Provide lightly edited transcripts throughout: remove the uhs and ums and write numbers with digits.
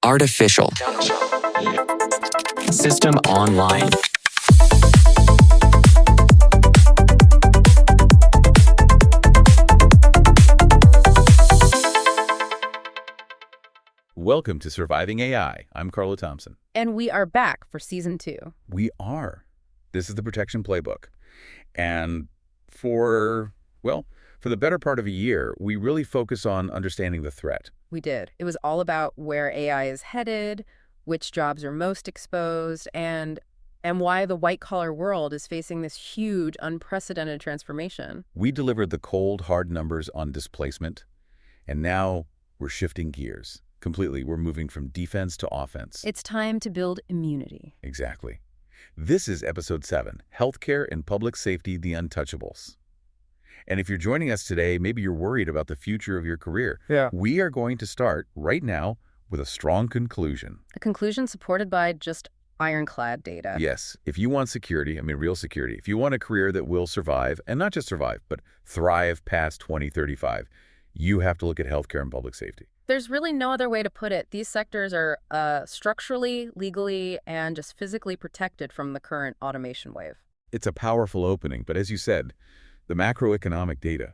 Artificial. System online. Welcome to Surviving AI. I'm Carla Thompson. And we are back for Season 2. We are. This is the Protection Playbook. And for the better part of a year, we really focus on understanding the threat. We did. It was all about where AI is headed, which jobs are most exposed, and why the white-collar world is facing this huge, unprecedented transformation. We delivered the cold, hard numbers on displacement, and now we're shifting gears. Completely, we're moving from defense to offense. It's time to build immunity. Exactly. This is Episode 7, Healthcare and Public Safety, the Untouchables. And if you're joining us today, maybe you're worried about the future of your career. Yeah. We are going to start right now with a strong conclusion. A conclusion supported by just ironclad data. Yes. If you want security, real security, if you want a career that will survive, and not just survive, but thrive past 2035, you have to look at healthcare and public safety. There's really no other way to put it. These sectors are structurally, legally, and just physically protected from the current automation wave. It's a powerful opening, but as you said, the macroeconomic data,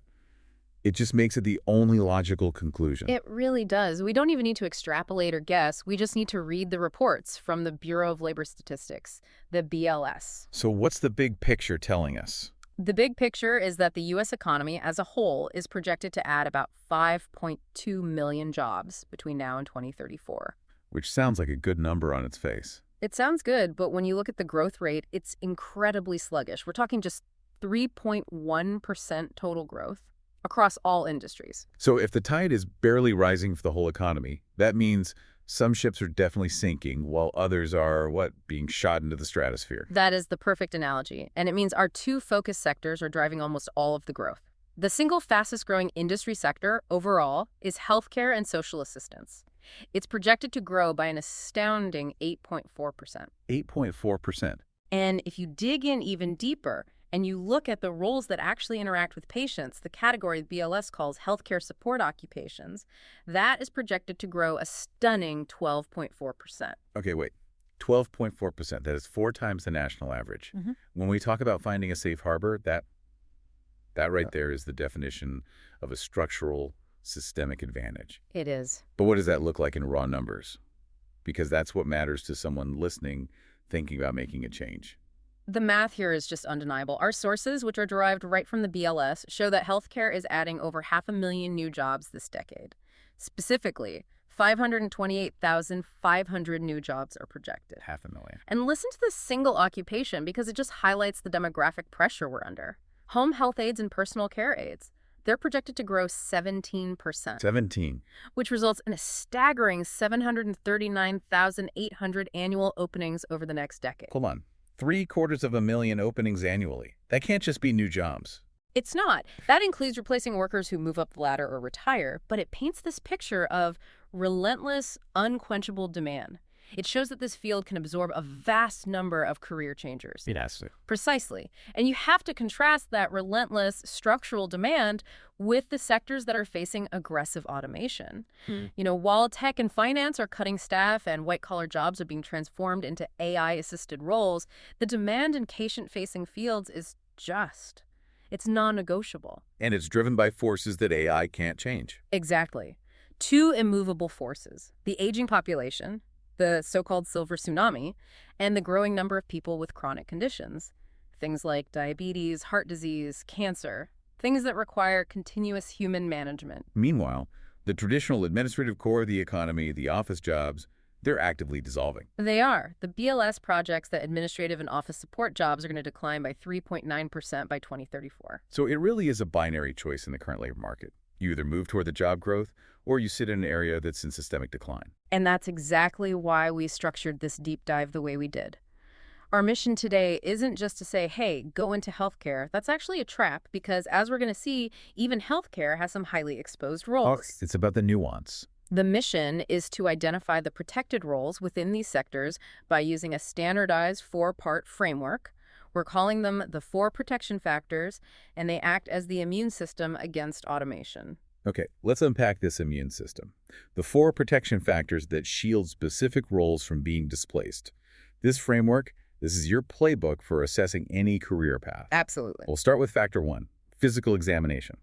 it just makes it the only logical conclusion. It really does. We don't even need to extrapolate or guess. We just need to read the reports from the Bureau of Labor Statistics, the BLS. So what's the big picture telling us? The big picture is that the U.S. economy as a whole is projected to add about 5.2 million jobs between now and 2034. Which sounds like a good number on its face. It sounds good, but when you look at the growth rate, it's incredibly sluggish. We're talking just 3.1% total growth across all industries. So if the tide is barely rising for the whole economy, that means some ships are definitely sinking while others are, being shot into the stratosphere. That is the perfect analogy. And it means our two focus sectors are driving almost all of the growth. The single fastest growing industry sector overall is healthcare and social assistance. It's projected to grow by an astounding 8.4%. 8.4%. And if you dig in even deeper and you look at the roles that actually interact with patients, the category the BLS calls healthcare support occupations, that is projected to grow a stunning 12.4%. Okay, wait. 12.4%. That is 4 times the national average. Mm-hmm. When we talk about finding a safe harbor, that right there is the definition of a structural systemic advantage. It is. But what does that look like in raw numbers? Because that's what matters to someone listening, thinking about making a change. The math here is just undeniable. Our sources, which are derived right from the BLS, show that healthcare is adding over 500,000 new jobs this decade. Specifically, 528,500 new jobs are projected. 500,000. And listen to this single occupation because it just highlights the demographic pressure we're under. Home health aides and personal care aides. They're projected to grow 17%. 17. Which results in a staggering 739,800 annual openings over the next decade. Hold on. 750,000 openings annually. That can't just be new jobs. It's not. That includes replacing workers who move up the ladder or retire, but it paints this picture of relentless, unquenchable demand. It shows that this field can absorb a vast number of career changers. It has to. Precisely. And you have to contrast that relentless structural demand with the sectors that are facing aggressive automation. While tech and finance are cutting staff and white-collar jobs are being transformed into AI-assisted roles, the demand in patient-facing fields is just. It's non-negotiable. And it's driven by forces that AI can't change. Exactly. 2 immovable forces: the aging population, the so-called silver tsunami, and the growing number of people with chronic conditions. Things like diabetes, heart disease, cancer, things that require continuous human management. Meanwhile, the traditional administrative core of the economy, the office jobs, they're actively dissolving. They are. The BLS projects that administrative and office support jobs are going to decline by 3.9% by 2034. So it really is a binary choice in the current labor market. You either move toward the job growth, or you sit in an area that's in systemic decline. And that's exactly why we structured this deep dive the way we did. Our mission today isn't just to say, hey, go into healthcare. That's actually a trap because, as we're going to see, even healthcare has some highly exposed roles. It's about the nuance. The mission is to identify the protected roles within these sectors by using a standardized 4-part framework. We're calling them the 4 protection factors, and they act as the immune system against automation. Okay, let's unpack this immune system. The 4 protection factors that shield specific roles from being displaced. This framework, this is your playbook for assessing any career path. Absolutely. We'll start with factor 1, physical examination.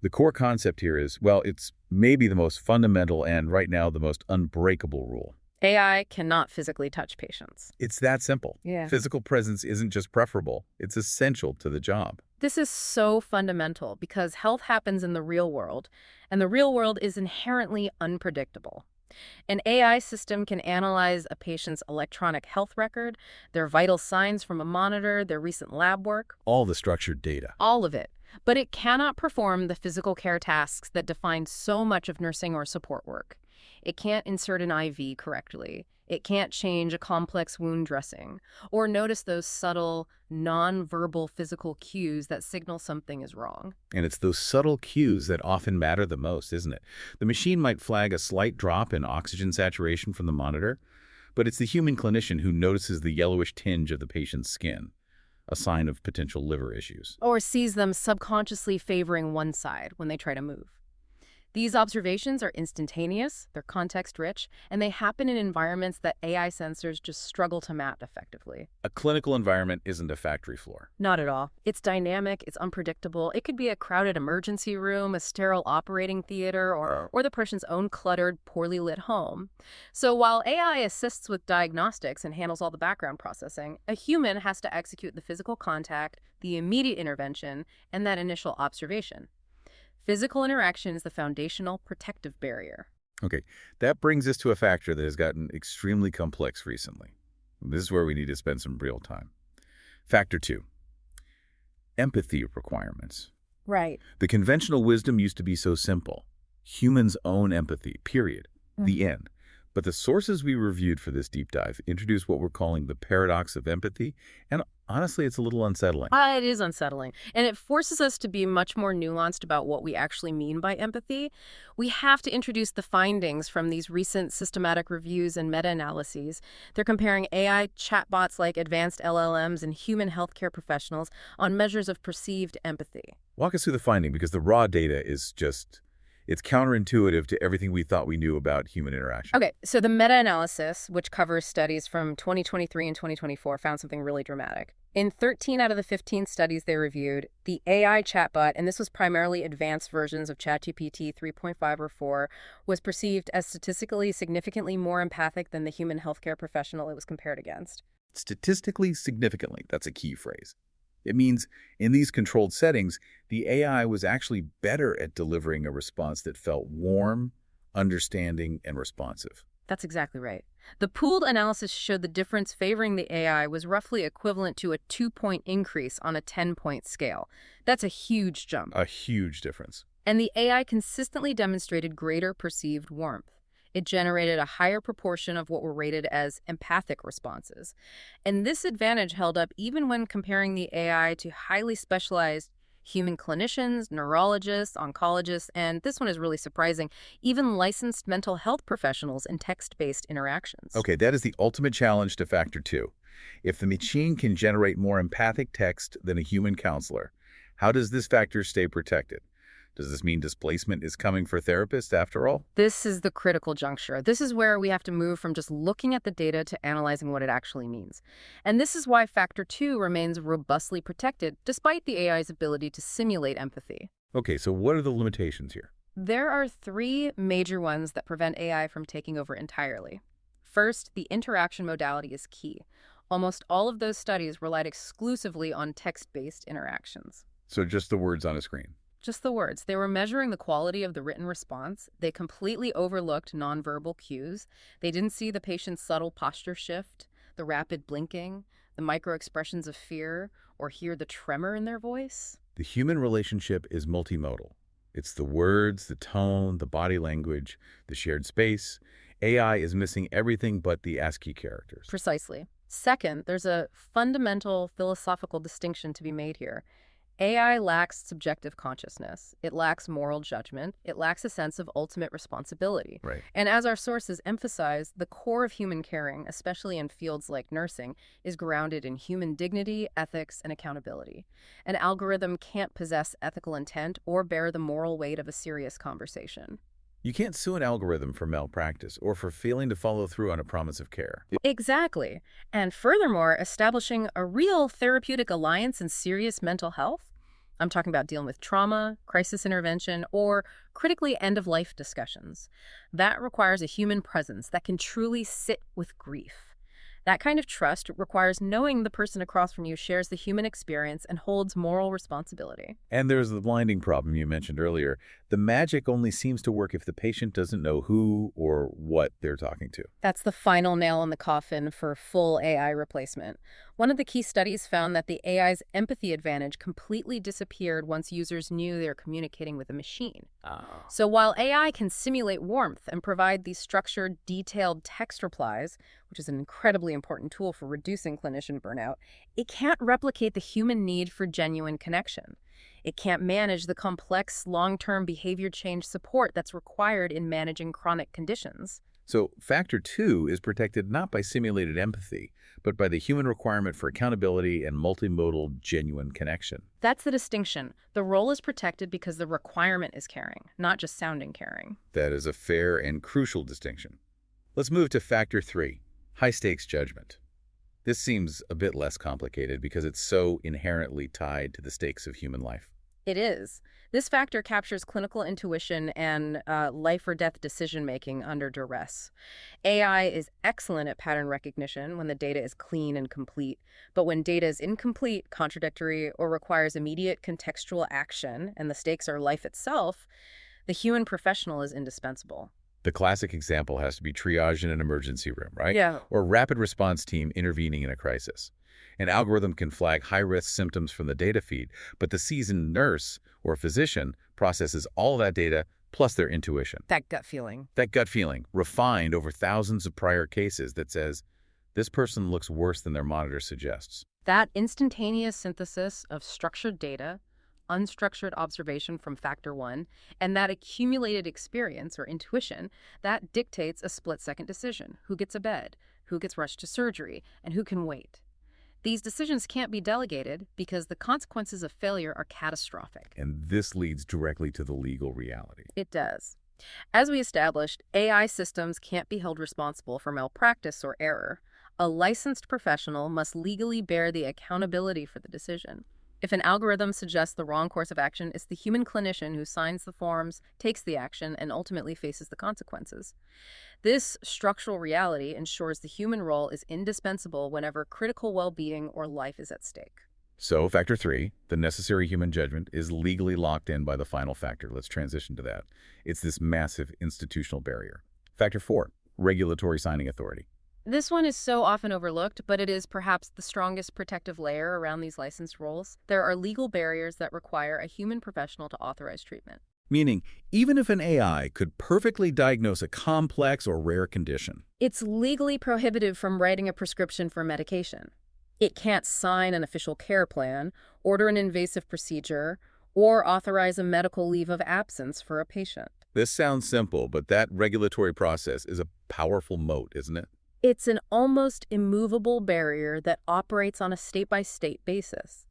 The core concept here is, well, it's maybe the most fundamental and right now the most unbreakable rule. AI cannot physically touch patients. It's that simple. Yeah. Physical presence isn't just preferable, it's essential to the job. This is so fundamental because health happens in the real world, and the real world is inherently unpredictable. An AI system can analyze a patient's electronic health record, their vital signs from a monitor, their recent lab work, All the structured data. all of it. But it cannot perform the physical care tasks that define so much of nursing or support work. It can't insert an IV correctly. It can't change a complex wound dressing or notice those subtle, non-verbal physical cues that signal something is wrong. And it's those subtle cues that often matter the most, isn't it? The machine might flag a slight drop in oxygen saturation from the monitor, but it's the human clinician who notices the yellowish tinge of the patient's skin, a sign of potential liver issues. Or sees them subconsciously favoring one side when they try to move. These observations are instantaneous, they're context-rich, and they happen in environments that AI sensors just struggle to map effectively. A clinical environment isn't a factory floor. Not at all. It's dynamic, it's unpredictable. It could be a crowded emergency room, a sterile operating theater, or the person's own cluttered, poorly lit home. So while AI assists with diagnostics and handles all the background processing, a human has to execute the physical contact, the immediate intervention, and that initial observation. Physical interaction is the foundational protective barrier. Okay, that brings us to a factor that has gotten extremely complex recently. This is where we need to spend some real time. Factor 2, empathy requirements. Right. The conventional wisdom used to be so simple. Humans own empathy, period. The end. But the sources we reviewed for this deep dive introduce what we're calling the paradox of empathy, and honestly, it's a little unsettling. It is unsettling, and it forces us to be much more nuanced about what we actually mean by empathy. We have to introduce the findings from these recent systematic reviews and meta-analyses. They're comparing AI chatbots like advanced LLMs and human healthcare professionals on measures of perceived empathy. Walk us through the finding, because the raw data is just, it's counterintuitive to everything we thought we knew about human interaction. Okay, so the meta-analysis, which covers studies from 2023 and 2024, found something really dramatic. In 13 out of the 15 studies they reviewed, the AI chatbot, and this was primarily advanced versions of ChatGPT 3.5 or 4, was perceived as statistically significantly more empathic than the human healthcare professional it was compared against. Statistically significantly, that's a key phrase. It means in these controlled settings, the AI was actually better at delivering a response that felt warm, understanding, and responsive. That's exactly right. The pooled analysis showed the difference favoring the AI was roughly equivalent to a 2-point increase on a 10-point scale. That's a huge jump. A huge difference. And the AI consistently demonstrated greater perceived warmth. It generated a higher proportion of what were rated as empathic responses. And this advantage held up even when comparing the AI to highly specialized human clinicians, neurologists, oncologists, and this one is really surprising, even licensed mental health professionals in text-based interactions. Okay, that is the ultimate challenge to factor 2. If the machine can generate more empathic text than a human counselor, how does this factor stay protected? Does this mean displacement is coming for therapists after all? This is the critical juncture. This is where we have to move from just looking at the data to analyzing what it actually means. And this is why factor 2 remains robustly protected, despite the AI's ability to simulate empathy. Okay, so what are the limitations here? There are 3 major ones that prevent AI from taking over entirely. First, the interaction modality is key. Almost all of those studies relied exclusively on text-based interactions. So just the words on a screen. Just the words. They were measuring the quality of the written response. They completely overlooked nonverbal cues. They didn't see the patient's subtle posture shift, the rapid blinking, the micro-expressions of fear, or hear the tremor in their voice. The human relationship is multimodal. It's the words, the tone, the body language, the shared space. AI is missing everything but the ASCII characters. Precisely. Second, there's a fundamental philosophical distinction to be made here. AI lacks subjective consciousness. It lacks moral judgment. It lacks a sense of ultimate responsibility. Right. And as our sources emphasize, the core of human caring, especially in fields like nursing, is grounded in human dignity, ethics, and accountability. An algorithm can't possess ethical intent or bear the moral weight of a serious conversation. You can't sue an algorithm for malpractice or for failing to follow through on a promise of care. Exactly. And furthermore, establishing a real therapeutic alliance in serious mental health. I'm talking about dealing with trauma, crisis intervention, or critically end-of-life discussions. That requires a human presence that can truly sit with grief. That kind of trust requires knowing the person across from you shares the human experience and holds moral responsibility. And there's the blinding problem you mentioned earlier. The magic only seems to work if the patient doesn't know who or what they're talking to. That's the final nail in the coffin for full AI replacement. One of the key studies found that the AI's empathy advantage completely disappeared once users knew they were communicating with a machine. Oh. So while AI can simulate warmth and provide these structured, detailed text replies, which is an incredibly important tool for reducing clinician burnout, it can't replicate the human need for genuine connection. It can't manage the complex, long-term behavior change support that's required in managing chronic conditions. So factor 2 is protected not by simulated empathy, but by the human requirement for accountability and multimodal genuine connection. That's the distinction. The role is protected because the requirement is caring, not just sounding caring. That is a fair and crucial distinction. Let's move to factor 3, high-stakes judgment. This seems a bit less complicated because it's so inherently tied to the stakes of human life. It is. This factor captures clinical intuition and life or death decision-making under duress. AI is excellent at pattern recognition when the data is clean and complete, but when data is incomplete, contradictory, or requires immediate contextual action, and the stakes are life itself, the human professional is indispensable. The classic example has to be triage in an emergency room, right? Yeah. Or rapid response team intervening in a crisis. An algorithm can flag high-risk symptoms from the data feed, but the seasoned nurse or physician processes all of that data plus their intuition. That gut feeling. That gut feeling, refined over thousands of prior cases that says, this person looks worse than their monitor suggests. That instantaneous synthesis of structured data, unstructured observation from factor 1, and that accumulated experience or intuition, that dictates a split-second decision. Who gets a bed, who gets rushed to surgery, and who can wait. These decisions can't be delegated because the consequences of failure are catastrophic. And this leads directly to the legal reality. It does. As we established, AI systems can't be held responsible for malpractice or error. A licensed professional must legally bear the accountability for the decision. If an algorithm suggests the wrong course of action, it's the human clinician who signs the forms, takes the action, and ultimately faces the consequences. This structural reality ensures the human role is indispensable whenever critical well-being or life is at stake. So, factor 3, the necessary human judgment, is legally locked in by the final factor. Let's transition to that. It's this massive institutional barrier. Factor 4, regulatory signing authority. This one is so often overlooked, but it is perhaps the strongest protective layer around these licensed roles. There are legal barriers that require a human professional to authorize treatment. Meaning, even if an AI could perfectly diagnose a complex or rare condition, It's legally prohibited from writing a prescription for medication. It can't sign an official care plan, order an invasive procedure, or authorize a medical leave of absence for a patient. this sounds simple, but that regulatory process is a powerful moat, isn't it? It's an almost immovable barrier that operates on a state-by-state basis.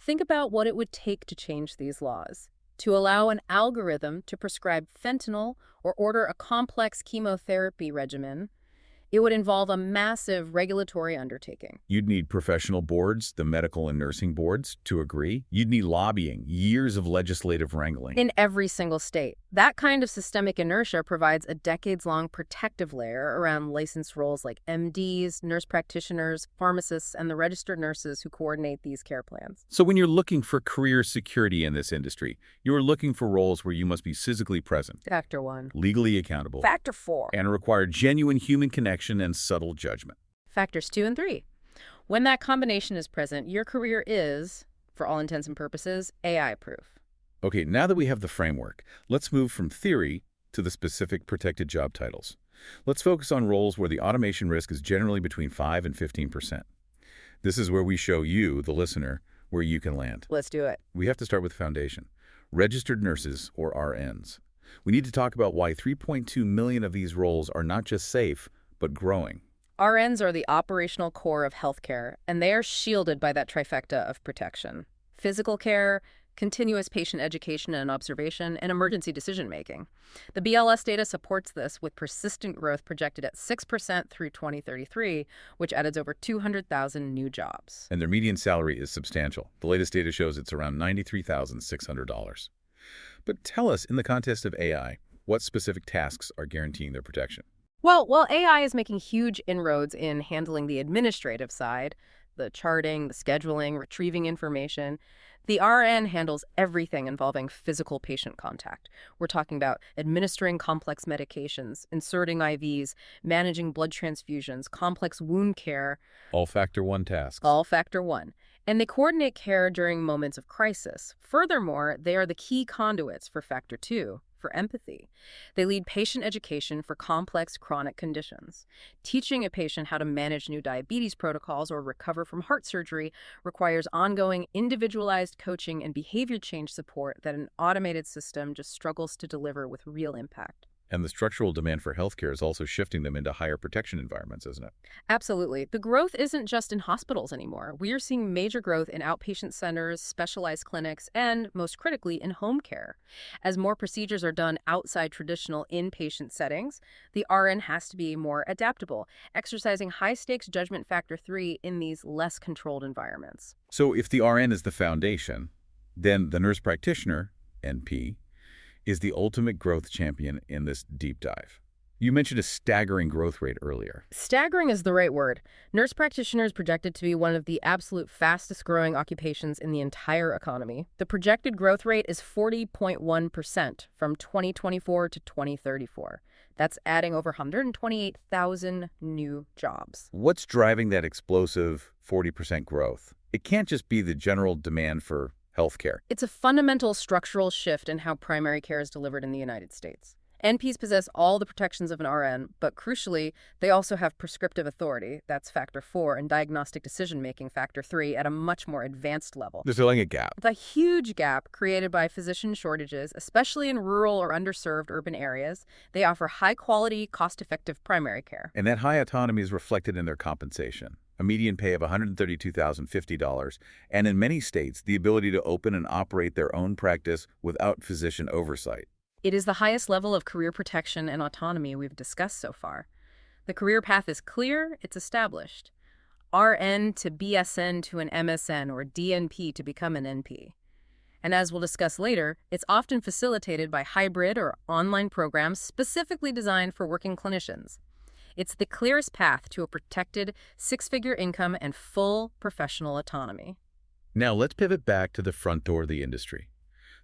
Think about what it would take to change these laws. To allow an algorithm to prescribe fentanyl or order a complex chemotherapy regimen, it would involve a massive regulatory undertaking. You'd need professional boards, the medical and nursing boards, to agree. You'd need lobbying, years of legislative wrangling. In every single state. That kind of systemic inertia provides a decades-long protective layer around licensed roles like MDs, nurse practitioners, pharmacists, and the registered nurses who coordinate these care plans. So when you're looking for career security in this industry, you're looking for roles where you must be physically present, Factor 1. legally accountable, Factor 4. and require genuine human connection and subtle judgment. Factors 2 and 3. When that combination is present, your career is, for all intents and purposes, AI-proof. Okay, now that we have the framework, let's move from theory to the specific protected job titles. Let's focus on roles where the automation risk is generally between 5 and 15%. This is where we show you, the listener, where you can land. Let's do it. We have to start with foundation. Registered nurses, or RNs. We need to talk about why 3.2 million of these roles are not just safe, but growing. RNs are the operational core of healthcare, and they are shielded by that trifecta of protection: physical care, continuous patient education and observation, and emergency decision-making. The BLS data supports this, with persistent growth projected at 6% through 2033, which adds over 200,000 new jobs. And their median salary is substantial. The latest data shows it's around $93,600. But tell us, in the context of AI, what specific tasks are guaranteeing their protection? Well, while AI is making huge inroads in handling the administrative side, the charting, the scheduling, retrieving information, the RN handles everything involving physical patient contact. We're talking about administering complex medications, inserting IVs, managing blood transfusions, complex wound care. All Factor 1 tasks. All Factor 1. And they coordinate care during moments of crisis. Furthermore, they are the key conduits for Factor 2, for empathy. They lead patient education for complex chronic conditions. Teaching a patient how to manage new diabetes protocols or recover from heart surgery requires ongoing individualized coaching and behavior change support that an automated system just struggles to deliver with real impact. And the structural demand for healthcare is also shifting them into higher protection environments, isn't it? Absolutely. The growth isn't just in hospitals anymore. We are seeing major growth in outpatient centers, specialized clinics, and, most critically, in home care. As more procedures are done outside traditional inpatient settings, the RN has to be more adaptable, exercising high-stakes judgment factor 3 in these less controlled environments. So if the RN is the foundation, then the nurse practitioner, NP, is the ultimate growth champion in this deep dive. You mentioned a staggering growth rate earlier. Staggering is the right word. Nurse practitioner is projected to be one of the absolute fastest growing occupations in the entire economy. The projected growth rate is 40.1% from 2024 to 2034. That's adding over 128,000 new jobs. What's driving that explosive 40% growth? It can't just be the general demand for healthcare. It's a fundamental structural shift in how primary care is delivered in the United States. NPs possess all the protections of an RN, but crucially, they also have prescriptive authority, that's Factor 4, and diagnostic decision-making, Factor 3, at a much more advanced level. There's filling a gap. The huge gap created by physician shortages, especially in rural or underserved urban areas. They offer high-quality, cost-effective primary care. And that high autonomy is reflected in their compensation. A median pay of $132,050, and in many states, the ability to open and operate their own practice without physician oversight. It is the highest level of career protection and autonomy we've discussed so far. The career path is clear, it's established. RN to BSN to an MSN or DNP to become an NP. And as we'll discuss later, it's often facilitated by hybrid or online programs specifically designed for working clinicians. It's the clearest path to a protected six-figure income and full professional autonomy. Now let's pivot back to the front door of the industry.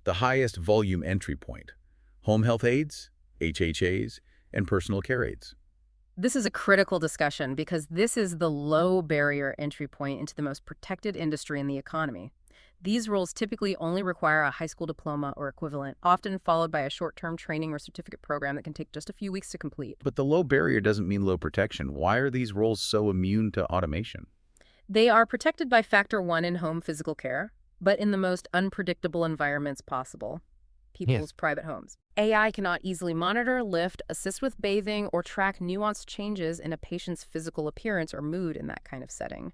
The highest volume entry point: home health aides, HHAs, and personal care aides. This is a critical discussion because this is the low barrier entry point into the most protected industry in the economy. These roles typically only require a high school diploma or equivalent, often followed by a short-term training or certificate program that can take just a few weeks to complete. But the low barrier doesn't mean low protection. Why are these roles so immune to automation? They are protected by Factor 1 in home physical care, but in the most unpredictable environments possible. People's private homes. AI cannot easily monitor, lift, assist with bathing, or track nuanced changes in a patient's physical appearance or mood in that kind of setting.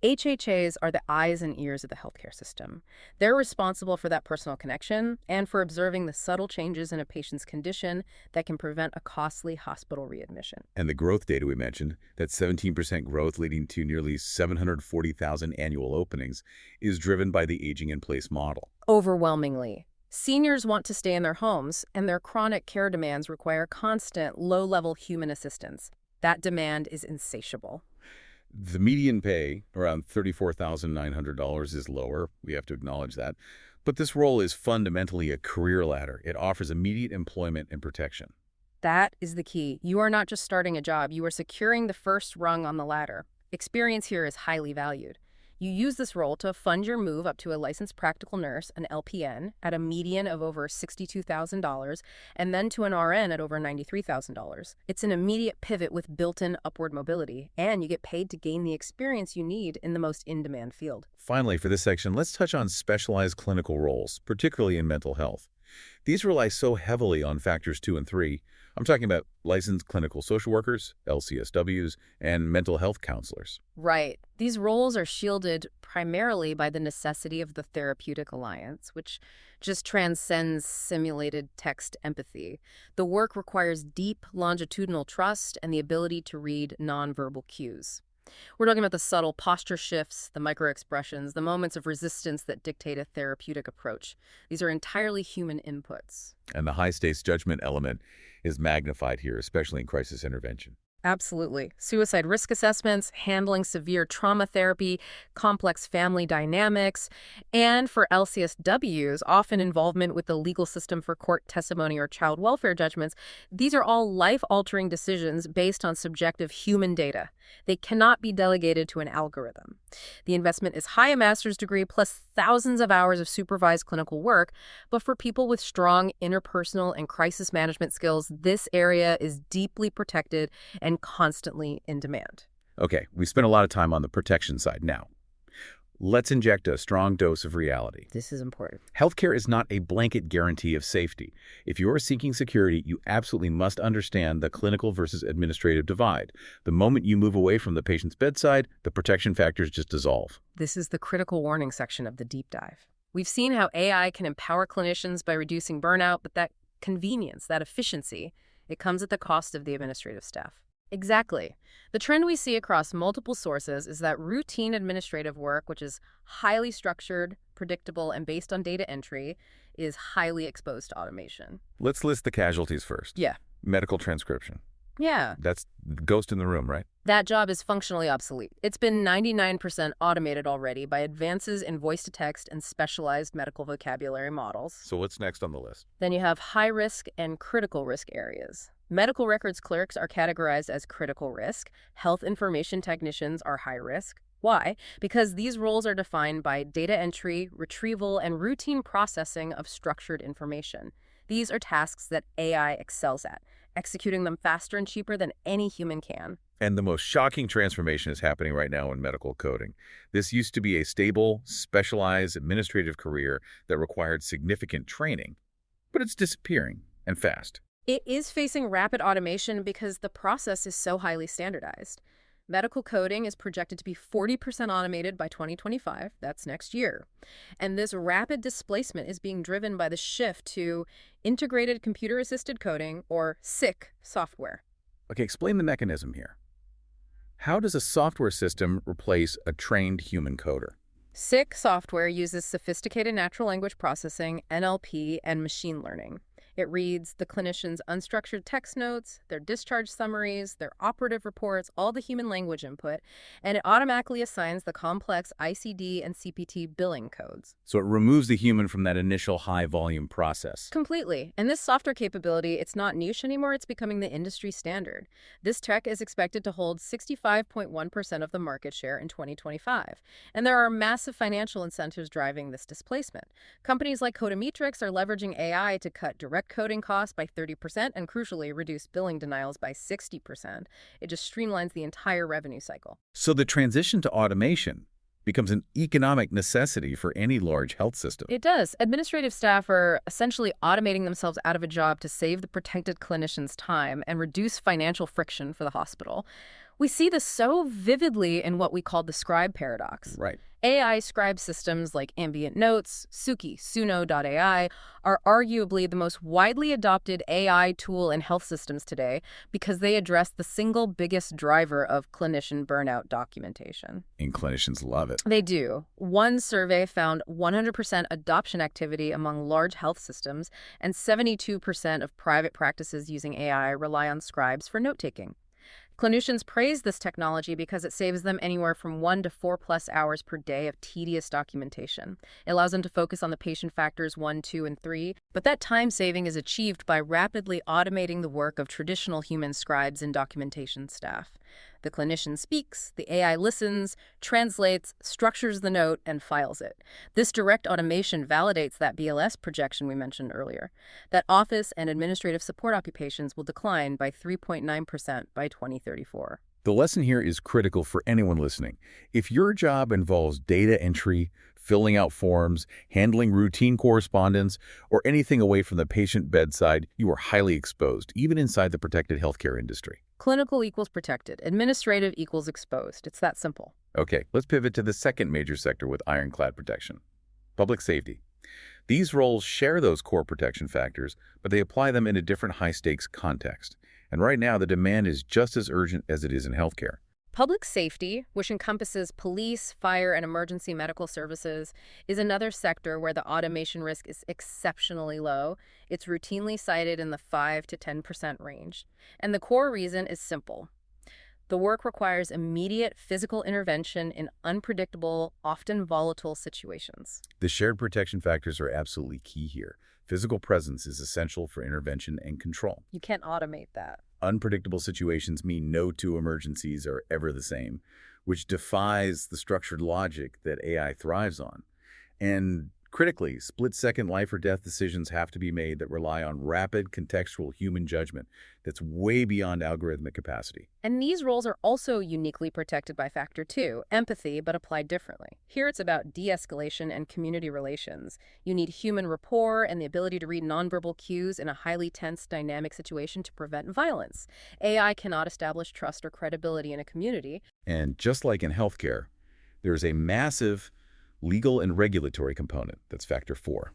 HHAs are the eyes and ears of the healthcare system. They're responsible for that personal connection and for observing the subtle changes in a patient's condition that can prevent a costly hospital readmission. And the growth data we mentioned, that 17% growth leading to nearly 740,000 annual openings, is driven by the aging-in-place model. Overwhelmingly. Seniors want to stay in their homes, and their chronic care demands require constant, low-level human assistance. That demand is insatiable. The median pay, around $34,900, is lower. We have to acknowledge that. But this role is fundamentally a career ladder. It offers immediate employment and protection. That is the key. You are not just starting a job. You are securing the first rung on the ladder. Experience here is highly valued. You use this role to fund your move up to a licensed practical nurse, an LPN, at a median of over $62,000, and then to an RN at over $93,000. It's an immediate pivot with built-in upward mobility, and you get paid to gain the experience you need in the most in-demand field. Finally, for this section, let's touch on specialized clinical roles, particularly in mental health. These rely so heavily on factors 2 and 3. I'm talking about licensed clinical social workers, LCSWs, and mental health counselors. Right. These roles are shielded primarily by the necessity of the therapeutic alliance, which just transcends simulated text empathy. The work requires deep longitudinal trust and the ability to read nonverbal cues. We're talking about the subtle posture shifts, the microexpressions, the moments of resistance that dictate a therapeutic approach. These are entirely human inputs. And the high-stakes judgment element is magnified here, especially in crisis intervention. Absolutely. Suicide risk assessments, handling severe trauma therapy, complex family dynamics, and for LCSWs, often involvement with the legal system for court testimony or child welfare judgments. These are all life-altering decisions based on subjective human data. They cannot be delegated to an algorithm. The investment is high, a master's degree plus thousands of hours of supervised clinical work, but for people with strong interpersonal and crisis management skills, this area is deeply protected and constantly in demand. Okay, we spent a lot of time on the protection side. Now, let's inject a strong dose of reality. This is important. Healthcare is not a blanket guarantee of safety. If you are seeking security, you absolutely must understand the clinical versus administrative divide. The moment you move away from the patient's bedside, the protection factors just dissolve. This is the critical warning section of the deep dive. We've seen how AI can empower clinicians by reducing burnout, but that convenience, that efficiency, it comes at the cost of the administrative staff. Exactly. The trend we see across multiple sources is that routine administrative work, which is highly structured, predictable, and based on data entry, is highly exposed to automation. Let's list the casualties first. Yeah. Medical transcription. Yeah. That's the ghost in the room, right? That job is functionally obsolete. It's been 99% automated already by advances in voice-to-text and specialized medical vocabulary models. So what's next on the list? Then you have high-risk and critical risk areas. Medical records clerks are categorized as critical risk. Health information technicians are high risk. Why? Because these roles are defined by data entry, retrieval, and routine processing of structured information. These are tasks that AI excels at, executing them faster and cheaper than any human can. And the most shocking transformation is happening right now in medical coding. This used to be a stable, specialized administrative career that required significant training, but it's disappearing, and fast. It is facing rapid automation because the process is so highly standardized. Medical coding is projected to be 40% automated by 2025. That's next year. And this rapid displacement is being driven by the shift to integrated computer-assisted coding, or SICK, software. Okay, explain the mechanism here. How does a software system replace a trained human coder? SICK software uses sophisticated natural language processing, NLP, and machine learning. It reads the clinician's unstructured text notes, their discharge summaries, their operative reports, all the human language input, and it automatically assigns the complex ICD and CPT billing codes. So it removes the human from that initial high-volume process. Completely. And this software capability, it's not niche anymore, it's becoming the industry standard. This tech is expected to hold 65.1% of the market share in 2025. And there are massive financial incentives driving this displacement. Companies like Codemetrics are leveraging AI to cut direct coding costs by 30% and, crucially, reduce billing denials by 60%. It just streamlines the entire revenue cycle. So the transition to automation becomes an economic necessity for any large health system. It does. Administrative staff are essentially automating themselves out of a job to save the protected clinician's time and reduce financial friction for the hospital. We see this so vividly in what we call the scribe paradox. Right. AI scribe systems like Ambient Notes, Suki, Suno.ai are arguably the most widely adopted AI tool in health systems today because they address the single biggest driver of clinician burnout documentation. And clinicians love it. They do. One survey found 100% adoption activity among large health systems, and 72% of private practices using AI rely on scribes for note-taking. Clinicians praise this technology because it saves them anywhere from 1 to 4+ hours per day of tedious documentation. It allows them to focus on the patient factors 1, 2, and 3, but that time saving is achieved by rapidly automating the work of traditional human scribes and documentation staff. The clinician speaks, the AI listens, translates, structures the note, and files it. This direct automation validates that BLS projection we mentioned earlier, that office and administrative support occupations will decline by 3.9% by 2034. The lesson here is critical for anyone listening. If your job involves data entry, filling out forms, handling routine correspondence, or anything away from the patient bedside, you are highly exposed, even inside the protected healthcare industry. Clinical equals protected. Administrative equals exposed. It's that simple. Okay, let's pivot to the second major sector with ironclad protection: public safety. These roles share those core protection factors, but they apply them in a different high-stakes context. And right now, the demand is just as urgent as it is in healthcare. Public safety, which encompasses police, fire, and emergency medical services, is another sector where the automation risk is exceptionally low. It's routinely cited in the 5 to 10% range. And the core reason is simple. The work requires immediate physical intervention in unpredictable, often volatile situations. The shared protection factors are absolutely key here. Physical presence is essential for intervention and control. You can't automate that. Unpredictable situations mean no two emergencies are ever the same, which defies the structured logic that AI thrives on. And critically, split-second life or death decisions have to be made that rely on rapid, contextual human judgment that's way beyond algorithmic capacity. And these roles are also uniquely protected by Factor 2, empathy, but applied differently. Here it's about de-escalation and community relations. You need human rapport and the ability to read nonverbal cues in a highly tense, dynamic situation to prevent violence. AI cannot establish trust or credibility in a community. And just like in healthcare, there's a massive legal and regulatory component. That's Factor 4.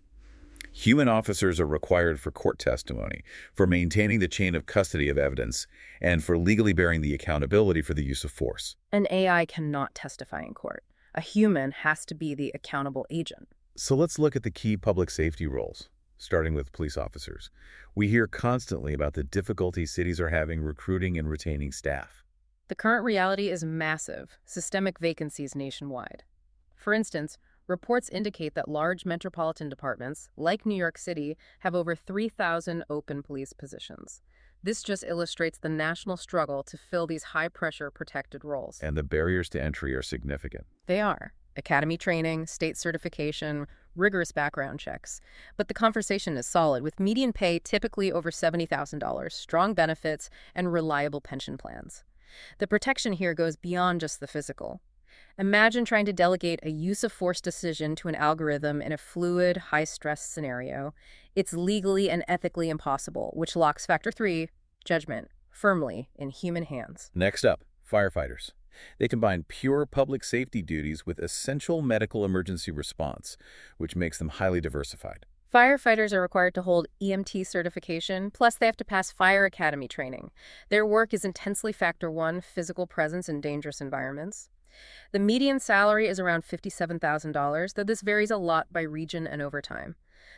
Human officers are required for court testimony, for maintaining the chain of custody of evidence, and for legally bearing the accountability for the use of force. An AI cannot testify in court. A human has to be the accountable agent. So let's look at the key public safety roles, starting with police officers. We hear constantly about the difficulties cities are having recruiting and retaining staff. The current reality is massive, systemic vacancies nationwide. For instance, reports indicate that large metropolitan departments, like New York City, have over 3,000 open police positions. This just illustrates the national struggle to fill these high-pressure protected roles. And the barriers to entry are significant. They are. Academy training, state certification, rigorous background checks. But the conversation is solid, with median pay typically over $70,000, strong benefits, and reliable pension plans. The protection here goes beyond just the physical. Imagine trying to delegate a use-of-force decision to an algorithm in a fluid, high-stress scenario. It's legally and ethically impossible, which locks Factor 3, judgment, firmly in human hands. Next up, firefighters. They combine pure public safety duties with essential medical emergency response, which makes them highly diversified. Firefighters are required to hold EMT certification, plus they have to pass fire academy training. Their work is intensely Factor 1, physical presence in dangerous environments. The median salary is around $57,000, though this varies a lot by region and over time.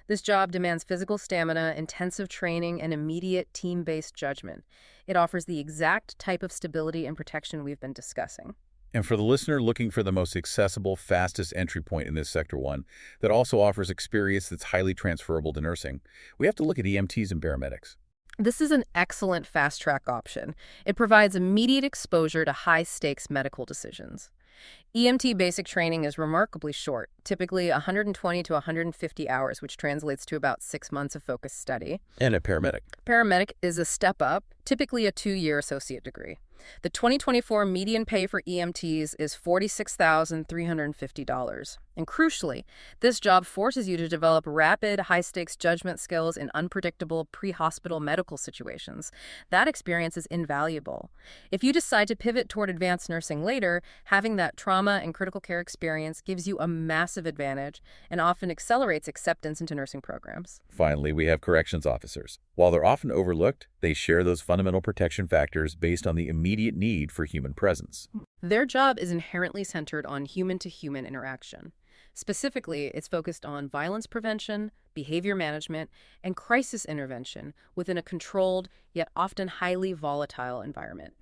This job demands physical stamina, intensive training, and immediate team-based judgment. It offers the exact type of stability and protection we've been discussing. And for the listener looking for the most accessible, fastest entry point in this Sector 1 that also offers experience that's highly transferable to nursing, we have to look at EMTs and paramedics. This is an excellent fast-track option. It provides immediate exposure to high-stakes medical decisions. EMT basic training is remarkably short, typically 120 to 150 hours, which translates to about 6 months of focused study. And a paramedic. Paramedic is a step up, typically a 2-year associate degree. The 2024 median pay for EMTs is $46,350. And crucially, this job forces you to develop rapid, high-stakes judgment skills in unpredictable pre-hospital medical situations. That experience is invaluable. If you decide to pivot toward advanced nursing later, having that trauma and critical care experience gives you a massive advantage and often accelerates acceptance into nursing programs. Finally, we have corrections officers. While they're often overlooked, they share those fundamental protection factors based on the immediate need for human presence. Their job is inherently centered on human-to-human interaction. Specifically, it's focused on violence prevention, behavior management, and crisis intervention within a controlled, yet often highly volatile environment.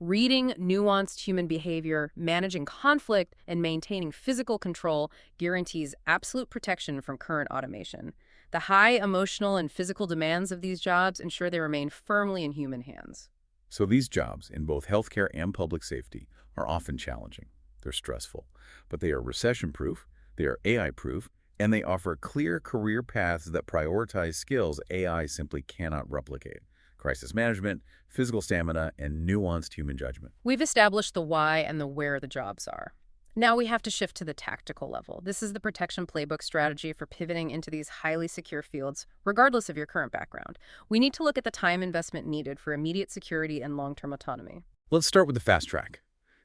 Reading nuanced human behavior, managing conflict, and maintaining physical control guarantees absolute protection from current automation. The high emotional and physical demands of these jobs ensure they remain firmly in human hands. So these jobs in both healthcare and public safety are often challenging. They're stressful, but they are recession-proof, they are AI-proof, and they offer clear career paths that prioritize skills AI simply cannot replicate: crisis management, physical stamina, and nuanced human judgment. We've established the why and the where the jobs are. Now we have to shift to the tactical level. This is the protection playbook strategy for pivoting into these highly secure fields, regardless of your current background. We need to look at the time investment needed for immediate security and long-term autonomy. Let's start with the fast track.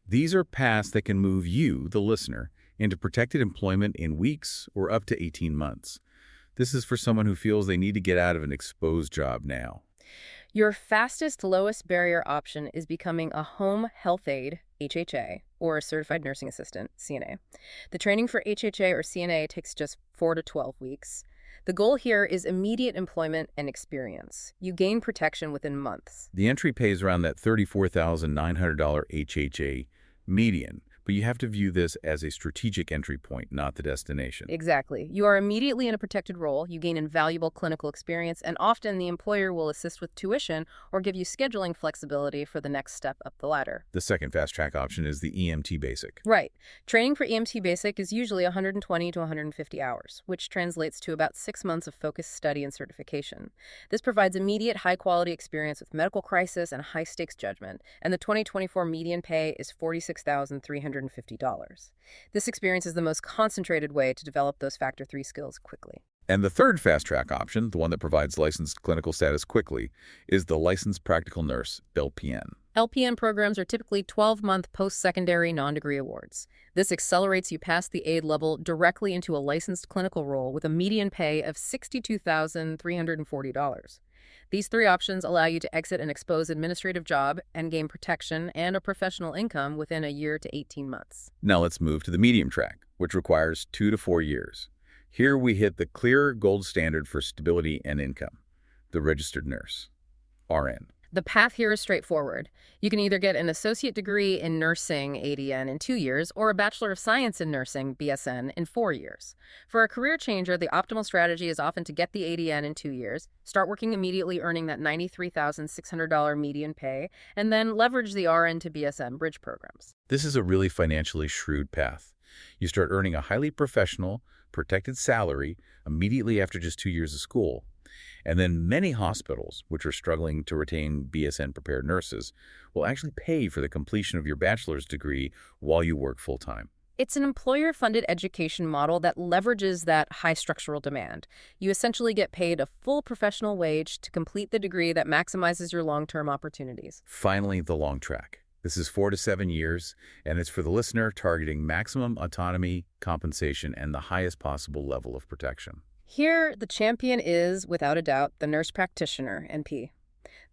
These are paths that can move you, the listener, into protected employment in weeks or up to 18 months. This is for someone who feels they need to get out of an exposed job now. Your fastest, lowest barrier option is becoming a home health aide, HHA, or a certified nursing assistant, CNA. The training for HHA or CNA takes just 4 to 12 weeks. The goal here is immediate employment and experience. You gain protection within months. The entry pays around that $34,900 HHA median, but you have to view this as a strategic entry point, not the destination. Exactly. You are immediately in a protected role, you gain invaluable clinical experience, and often the employer will assist with tuition or give you scheduling flexibility for the next step up the ladder. The second fast-track option is the EMT Basic. Right. Training for EMT Basic is usually 120 to 150 hours, which translates to about 6 months of focused study and certification. This provides immediate high-quality experience with medical crisis and high-stakes judgment, and the 2024 median pay is $46,350. This experience is the most concentrated way to develop those Factor 3 skills quickly. And the third fast-track option, the one that provides licensed clinical status quickly, is the Licensed Practical Nurse, LPN. LPN programs are typically 12-month post-secondary non-degree awards. This accelerates you past the aide level directly into a licensed clinical role with a median pay of $62,340. These three options allow you to exit an exposed administrative job and gain protection and a professional income within a year to 18 months. Now let's move to the medium track, which requires 2 to 4 years. Here we hit the clear gold standard for stability and income: the registered nurse, RN. The path here is straightforward. You can either get an associate degree in nursing, ADN, in 2 years, or a Bachelor of Science in Nursing, BSN, in 4 years. For a career changer, the optimal strategy is often to get the ADN in 2 years, start working immediately earning that $93,600 median pay, and then leverage the RN to BSN bridge programs. This is a really financially shrewd path. You start earning a highly professional, protected salary immediately after just 2 years of school. And then many hospitals, which are struggling to retain BSN-prepared nurses, will actually pay for the completion of your bachelor's degree while you work full-time. It's an employer-funded education model that leverages that high structural demand. You essentially get paid a full professional wage to complete the degree that maximizes your long-term opportunities. Finally, the long track. This is 4 to 7 years, and it's for the listener targeting maximum autonomy, compensation, and the highest possible level of protection. Here, the champion is, without a doubt, the nurse practitioner, NP.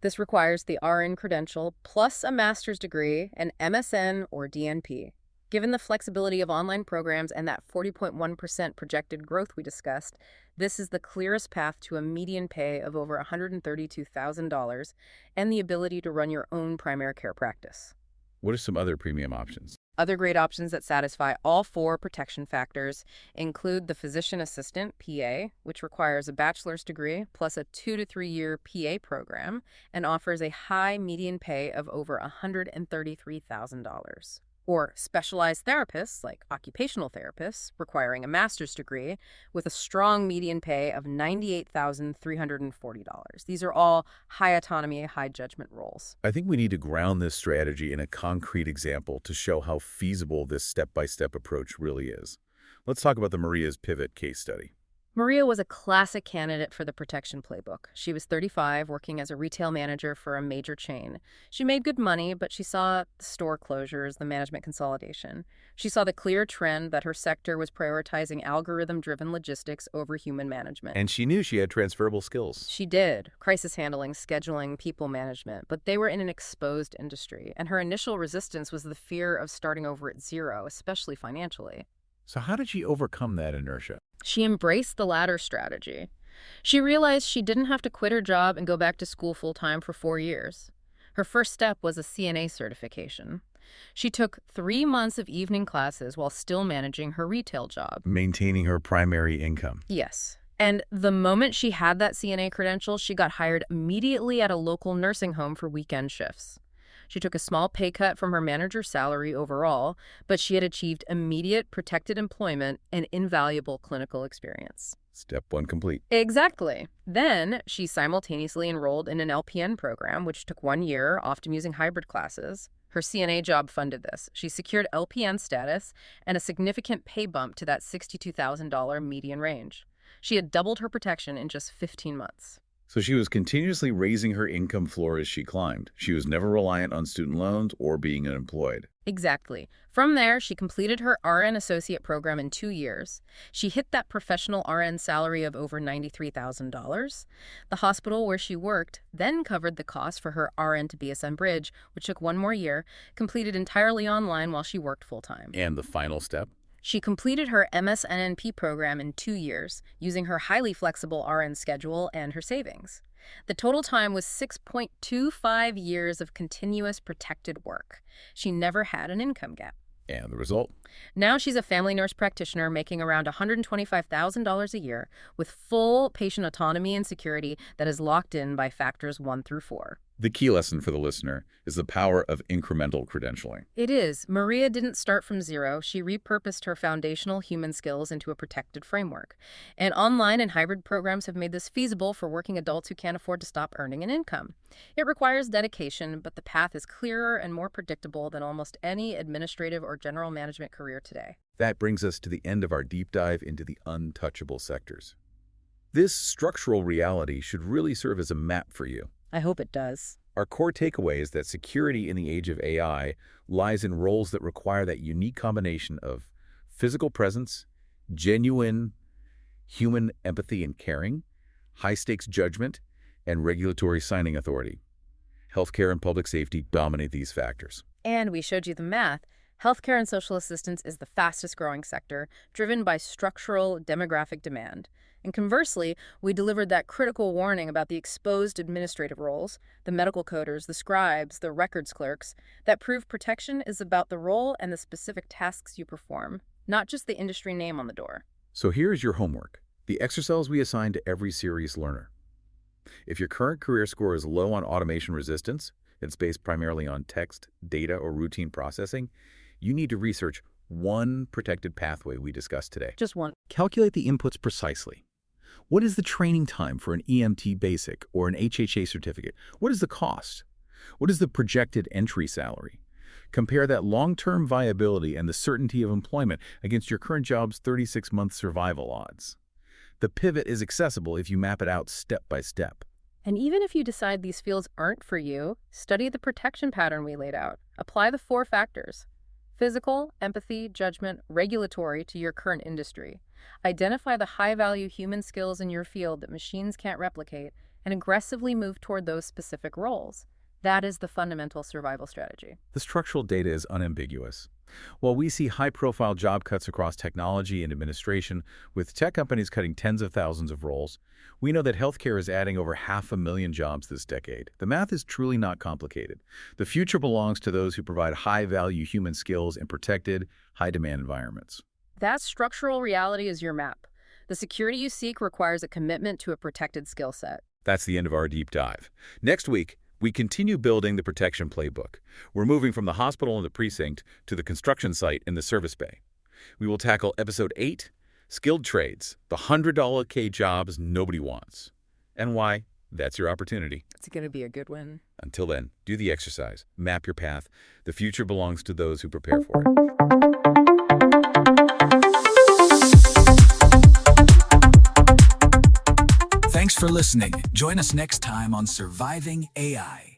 This requires the RN credential plus a master's degree, an MSN or DNP. Given the flexibility of online programs and that 40.1% projected growth we discussed, this is the clearest path to a median pay of over $132,000 and the ability to run your own primary care practice. What are some other premium options? Other great options that satisfy all 4 protection factors include the physician assistant, PA, which requires a bachelor's degree plus a 2 to 3 year PA program and offers a high median pay of over $133,000. Or specialized therapists, like occupational therapists, requiring a master's degree with a strong median pay of $98,340. These are all high autonomy, high judgment roles. I think we need to ground this strategy in a concrete example to show how feasible this step-by-step approach really is. Let's talk about the Maria's Pivot case study. Maria was a classic candidate for the protection playbook. She was 35, working as a retail manager for a major chain. She made good money, but she saw the store closures, the management consolidation. She saw the clear trend that her sector was prioritizing algorithm-driven logistics over human management. And she knew she had transferable skills. She did. Crisis handling, scheduling, people management. But they were in an exposed industry, and her initial resistance was the fear of starting over at zero, especially financially. So how did she overcome that inertia? She embraced the latter strategy. She realized she didn't have to quit her job and go back to school full-time for 4 years. Her first step was a CNA certification. She took 3 months of evening classes while still managing her retail job. Maintaining her primary income. Yes. And the moment she had that CNA credential, she got hired immediately at a local nursing home for weekend shifts. She took a small pay cut from her manager's salary overall, but she had achieved immediate protected employment and invaluable clinical experience. Step 1 complete. Exactly. Then she simultaneously enrolled in an LPN program, which took 1 year, often using hybrid classes. Her CNA job funded this. She secured LPN status and a significant pay bump to that $62,000 median range. She had doubled her protection in just 15 months. So she was continuously raising her income floor as she climbed. She was never reliant on student loans or being unemployed. Exactly. From there, she completed her RN associate program in 2 years. She hit that professional RN salary of over $93,000. The hospital where she worked then covered the cost for her RN to BSN bridge, which took 1 more year, completed entirely online while she worked full-time. And the final step? She completed her MSNNP program in 2 years, using her highly flexible RN schedule and her savings. The total time was 6.25 years of continuous protected work. She never had an income gap. And the result? Now she's a family nurse practitioner making around $125,000 a year with full patient autonomy and security that is locked in by factors 1 through 4. The key lesson for the listener is the power of incremental credentialing. It is. Maria didn't start from zero. She repurposed her foundational human skills into a protected framework. And online and hybrid programs have made this feasible for working adults who can't afford to stop earning an income. It requires dedication, but the path is clearer and more predictable than almost any administrative or general management career today. That brings us to the end of our deep dive into the untouchable sectors. This structural reality should really serve as a map for you. I hope it does. Our core takeaway is that security in the age of AI lies in roles that require that unique combination of physical presence, genuine human empathy and caring, high-stakes judgment, and regulatory signing authority. Healthcare and public safety dominate these factors. And we showed you the math. Healthcare and social assistance is the fastest growing sector, driven by structural demographic demand. And conversely, we delivered that critical warning about the exposed administrative roles, the medical coders, the scribes, the records clerks, that prove protection is about the role and the specific tasks you perform, not just the industry name on the door. So here's your homework, the exercise we assign to every serious learner. If your current career score is low on automation resistance, it's based primarily on text, data, or routine processing, you need to research one protected pathway we discussed today. Just one. Calculate the inputs precisely. What is the training time for an EMT basic or an HHA certificate? What is the cost? What is the projected entry salary? Compare that long-term viability and the certainty of employment against your current job's 36-month survival odds. The pivot is accessible if you map it out step by step. And even if you decide these fields aren't for you, study the protection pattern we laid out. Apply the 4 factors: physical, empathy, judgment, regulatory to your current industry. Identify the high-value human skills in your field that machines can't replicate, and aggressively move toward those specific roles. That is the fundamental survival strategy. The structural data is unambiguous. While we see high-profile job cuts across technology and administration, with tech companies cutting tens of thousands of roles, we know that healthcare is adding over 500,000 jobs this decade. The math is truly not complicated. The future belongs to those who provide high-value human skills in protected, high-demand environments. That structural reality is your map. The security you seek requires a commitment to a protected skill set. That's the end of our deep dive. Next week, we continue building the protection playbook. We're moving from the hospital and the precinct to the construction site in the service bay. We will tackle Episode 8, Skilled Trades, the $100K jobs nobody wants, and why that's your opportunity. It's going to be a good one. Until then, do the exercise, map your path. The future belongs to those who prepare for it. Thanks for listening. Join us next time on Surviving AI.